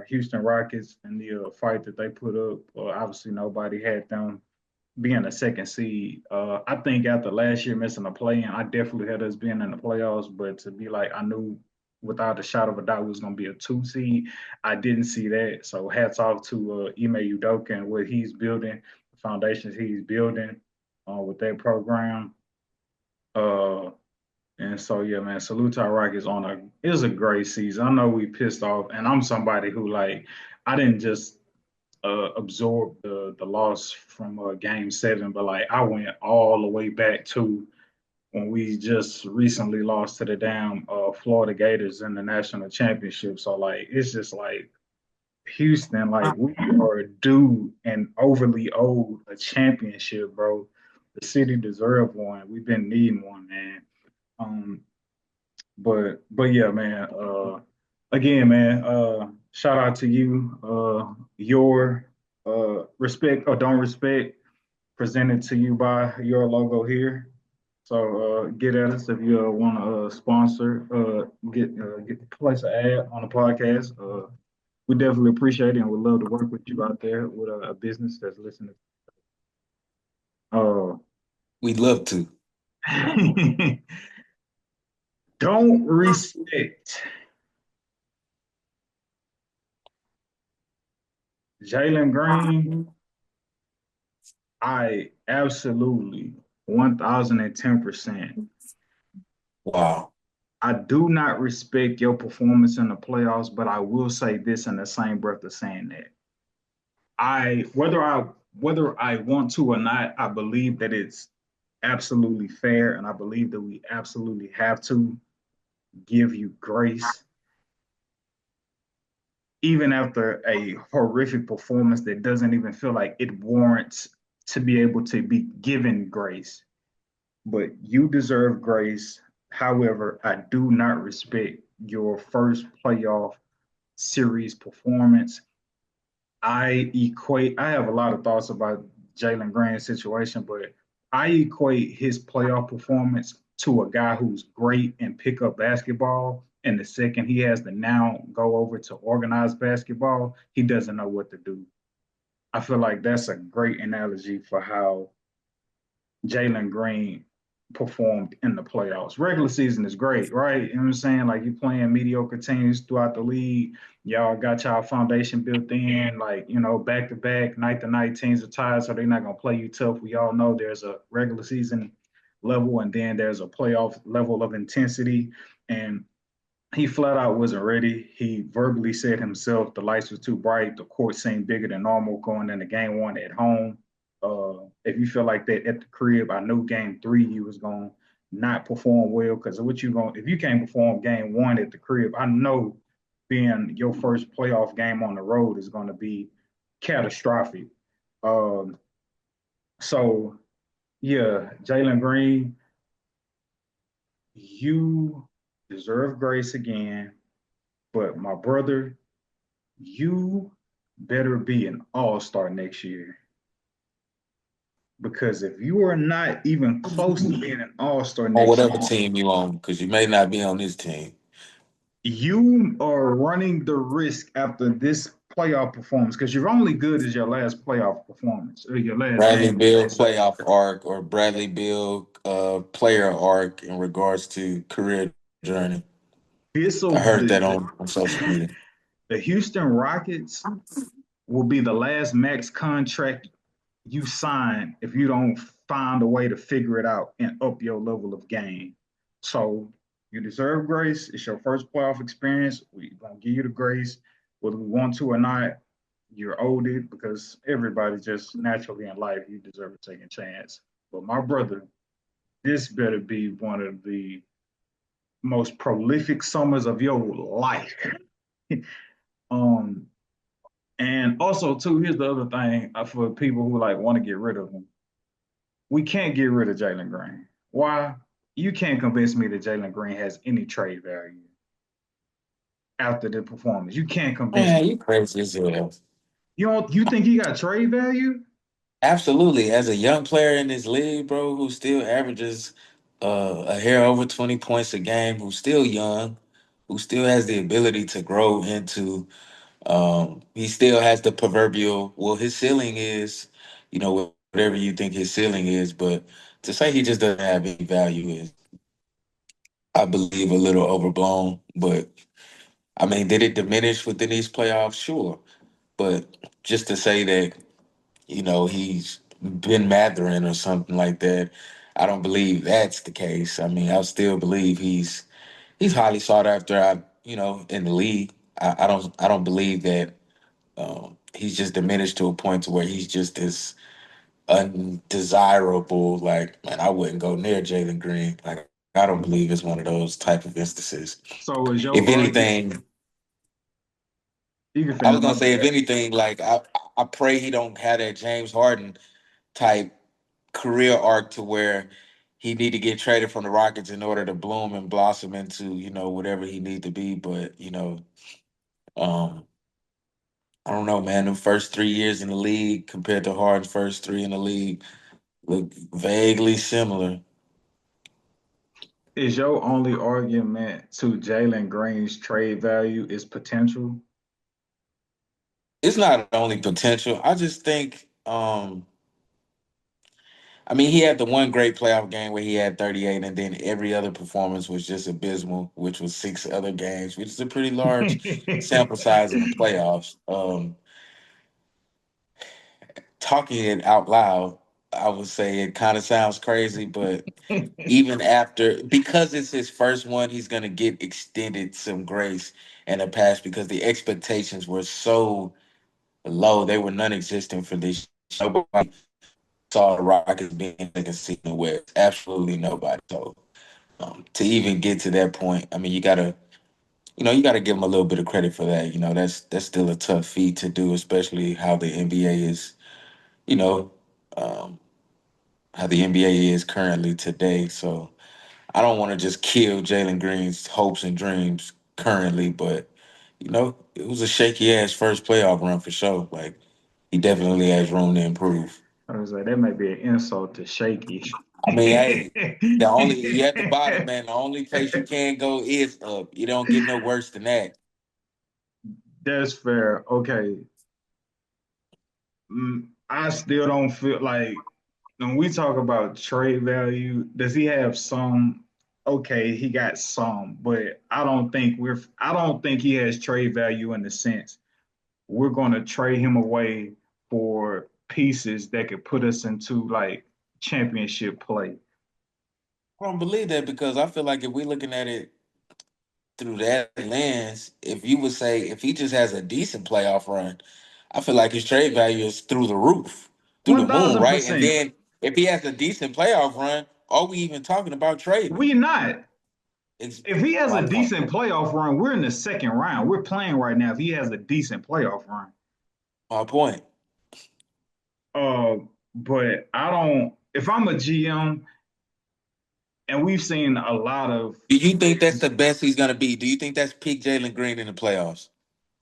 Houston Rockets and the fight that they put up. Obviously, nobody had them being a second seed. I think after last year missing a play-in, I definitely had us being in the playoffs. But to be like, I knew without a shot of a doubt we was going to be a two seed. I didn't see that. So hats off to Ime Udoka and what he's building, the foundations he's building with that program. Uh, and so yeah, man, salute to our Rockets on a it was a great season. I know we pissed off, and I'm somebody who like I didn't just absorb the loss from Game 7, but like I went all the way back to when we just recently lost to the damn Florida Gators in the national championship. So like it's just like Houston, like we are due and overly owed a championship, bro. The city deserved one. We've been needing one, man. Um, but yeah, man. Again, man. Shout out to you. Your respect or don't respect presented to you by your logo here. So get at us if you want to sponsor. Get place an ad on the podcast. We definitely appreciate it and would love to work with you out there with a business that's listening. Uh, We'd love to. don't respect Jalen Green. I absolutely 1010%. Wow. I do not respect your performance in the playoffs, but I will say this in the same breath of saying that. I whether I want to or not, I believe that it's absolutely fair and I believe that we absolutely have to give you grace even after a horrific performance that doesn't even feel like it warrants to be able to be given grace. But you deserve grace. However, I do not respect your first playoff series performance. I have a lot of thoughts about Jalen Green's situation, but I equate his playoff performance to a guy who's great in pickup basketball. And the second he has to now go over to organized basketball, he doesn't know what to do. I feel like that's a great analogy for how Jalen Green performed in the playoffs. Regular season is great, right? You know what I'm saying? Like you playing mediocre teams throughout the league. Y'all got y'all foundation built in, like, back to back, night to night teams are tired, so they're not gonna play you tough. We all know there's a regular season level and then there's a playoff level of intensity. And he flat out wasn't ready. He verbally said himself the lights were too bright, the court seemed bigger than normal going into game 1 at home. If you feel like that at the crib, I knew game 3 you was gonna not perform well because what you going if you can't perform game 1 at the crib, I know being your first playoff game on the road is gonna be catastrophic. Um, so yeah, Jalen Green, you deserve grace again. But my brother, you better be an all-star next year. Because if you are not even close to being an all-star On next whatever year, team you on, because you may not be on this team. you are running the risk after this playoff performance, because you're only good as your last playoff performance or your last Bradley game. Bill playoff arc or Bradley Bill player arc in regards to career journey. This I will heard that on social media. the Houston Rockets will be the last max contract you sign if you don't find a way to figure it out and up your level of game. So you deserve grace. It's your first playoff experience. We're gonna give you the grace, whether we want to or not. You're owed it because everybody just naturally in life you deserve a second chance. But my brother, this better be one of the most prolific summers of your life. um, and also too, here's the other thing for people who like want to get rid of him. We can't get rid of Jalen Green. Why? You can't convince me that Jalen Green has any trade value after the performance. You can't convince Man, me. you crazy as hell. You think he got trade value? Absolutely. As a young player in this league, bro, who still averages a hair over 20 points a game, who's still young, who still has the ability to grow into He still has the proverbial, well, his ceiling is, whatever you think his ceiling is, but to say he just doesn't have any value is, I believe, a little overblown. But I mean, did it diminish within these playoffs? Sure. But just to say that, he's been Matherin or something like that, I don't believe that's the case. I mean, I still believe he's highly sought after. In the league. I don't believe that he's just diminished to a point to where he's just this undesirable. Like, man, I wouldn't go near Jalen Green. Like, I don't believe it's one of those type of instances. So is If your argument? anything, You can I finish was my gonna say, bad. if anything, like I pray he don't have that James Harden type career arc to where he need to get traded from the Rockets in order to bloom and blossom into whatever he need to be. But um, I don't know, man. The first 3 years in the league compared to Harden's first three in the league look vaguely similar. Is your only argument to Jalen Green's trade value is potential? It's not only potential. I just think, I mean, he had the one great playoff game where he had 38, and then every other performance was just abysmal, which was six other games, which is a pretty large sample size in the playoffs. Talking it out loud, I would say it kind of sounds crazy, but even after, because it's his first one, he's going to get extended some grace and a pass because the expectations were so low. They were non-existent for this. Nobody saw the Rockets being second seed in the West. Absolutely nobody. So to even get to that point, I mean, you gotta give him a little bit of credit for that. That's still a tough feat to do, especially how the NBA is. You know, um, how the NBA is currently today. So I don't want to just kill Jalen Green's hopes and dreams currently, but it was a shaky ass first playoff run for sure. Like, he definitely has room to improve. I was like, that might be an insult to Shaky. I mean, hey, the only you at the bottom, man. The only place you can go is up. You don't get no worse than that. That's fair. Okay. I still don't feel like when we talk about trade value, does he have some? Okay, he got some, but I don't think he has trade value in the sense we're going to trade him away for pieces that could put us into like championship play. I don't believe that because I feel like if we're looking at it through that lens, if you would say if he just has a decent playoff run, I feel like his trade value is through the roof, through the One moon, thousand right? And percent. then if he has a decent playoff run, are we even talking about trading him? We not. It's If he has a my point. decent playoff run, we're in the second round. We're playing right now. If he has a decent playoff run, My point. uh, but I don't. If I'm a GM, and we've seen a lot of, Do you think that's the best he's gonna be? Do you think that's peak Jalen Green in the playoffs?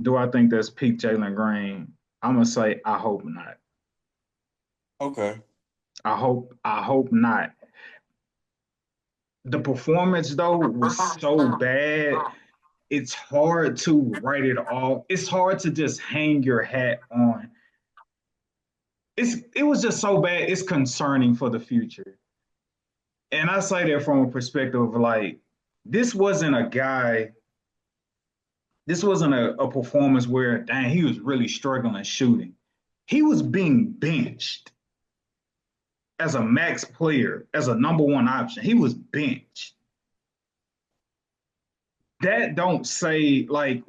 do I think that's peak Jalen Green? I'm gonna say I hope not. Okay. I hope not. The performance though was so bad. It's hard to write it off. It's hard to just hang your hat on. It was just so bad. It's concerning for the future. And I say that from a perspective of like, this wasn't a guy, this wasn't a performance where, dang, he was really struggling shooting. He was being benched as a max player, as a number one option. He was benched. That don't say like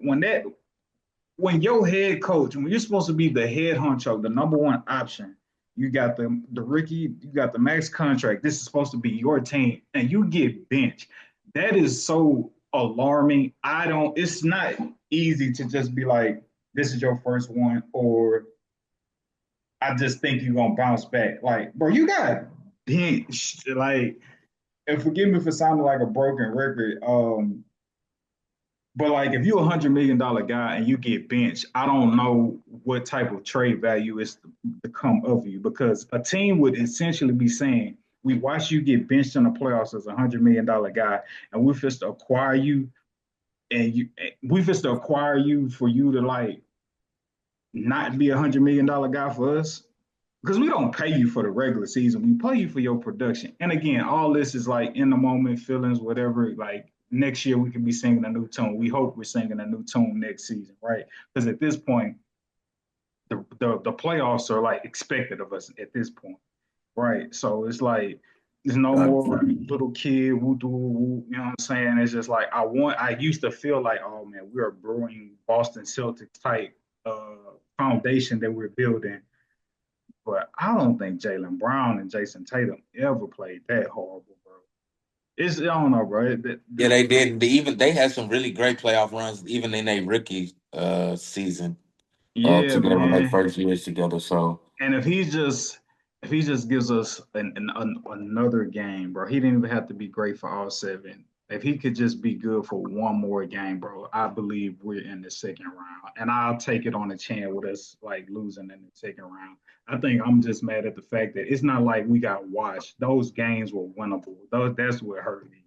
when your head coach, when you're supposed to be the head honcho, the number one option, you got the rookie, you got the max contract. This is supposed to be your team, and you get benched. That is so alarming. I don't. It's not easy to just be like, this is your first one, or I just think you're gonna bounce back. Like, bro, you got benched. Like, and forgive me for sounding like a broken record. But like, if you're $100 million guy and you get benched, I don't know what type of trade value is to come of you because a team would essentially be saying, "We watch you get benched in the playoffs as $100 million guy, and we're just to acquire you, and we just to acquire you for you to like." not be $100 million guy for us because we don't pay you for the regular season. We pay you for your production. And again, all this is like in the moment feelings, whatever. Like next year we could be singing a new tune. We hope we're singing a new tune next season, right? Because at this point, the playoffs are like expected of us at this point, right? So it's like there's no more little kid woo doo woo. You know what I'm saying? It's just like I used to feel like, oh man, we're a brewing Boston Celtics type foundation that we're building. But I don't think Jalen Brown and Jason Tatum ever played that horrible, bro. It's I don't know, bro. Yeah, they did. They had some really great playoff runs, even in their rookie season Yeah, together when they man. first years together. So And if he just gives us another game, bro, he didn't even have to be great for all seven. If he could just be good for one more game, bro, I believe we're in the second round. And I'll take it on the chin with us like losing in the second round. I think I'm just mad at the fact that it's not like we got washed. Those games were winnable. That's what hurt me.